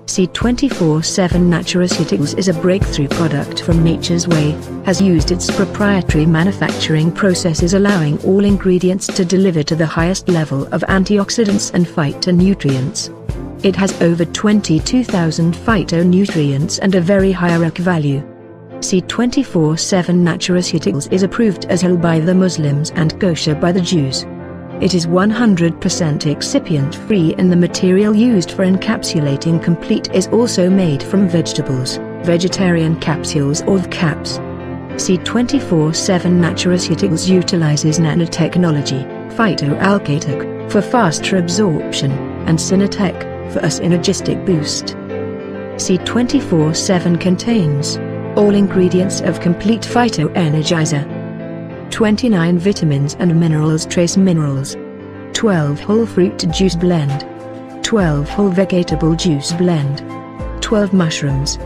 C247 Nutraceuticals is a breakthrough product from Nature's Way, has used its proprietary manufacturing processes allowing all ingredients to deliver to the highest level of antioxidants and phytonutrients. It has over 22,000 phytonutrients and a very high ROC value. C247 Nutraceuticals is approved as halal by the Muslims and kosher by the Jews. It is 100% excipient-free and the material used for encapsulating complete is also made from vegetables, vegetarian capsules or caps. C247 Nutraceuticals utilizes nanotechnology, phytoalkaloid, for faster absorption, and Synatech, for a synergistic boost. C247 contains all ingredients of complete phytoenergizer, 29 vitamins and minerals, trace minerals, 12 whole fruit juice blend, 12 whole vegetable juice blend, 12 mushrooms,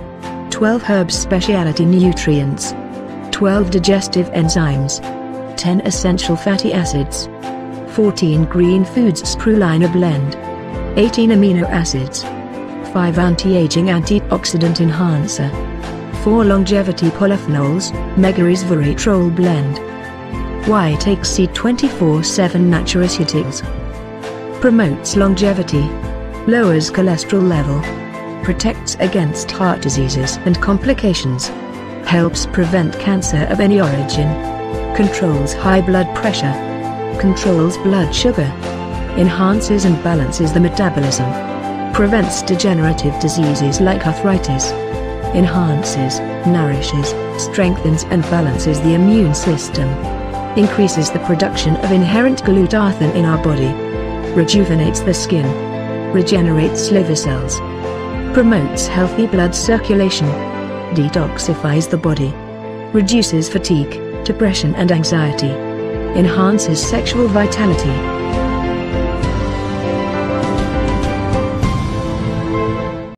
12 herbs specialty nutrients, 12 digestive enzymes, 10 essential fatty acids, 14 green foods spirulina blend, 18 amino acids, 5 anti-aging antioxidant enhancer, 4 longevity polyphenols, megaresveratrol blend. Why take C247 Nutraceuticals? Promotes longevity, lowers cholesterol level, protects against heart diseases and complications, helps prevent cancer of any origin, controls high blood pressure, controls blood sugar, enhances and balances the metabolism, prevents degenerative diseases like arthritis, enhances, nourishes, strengthens and balances the immune system, increases the production of inherent glutathione in our body, rejuvenates the skin, regenerates liver cells, promotes healthy blood circulation, detoxifies the body, reduces fatigue, depression and anxiety, enhances sexual vitality.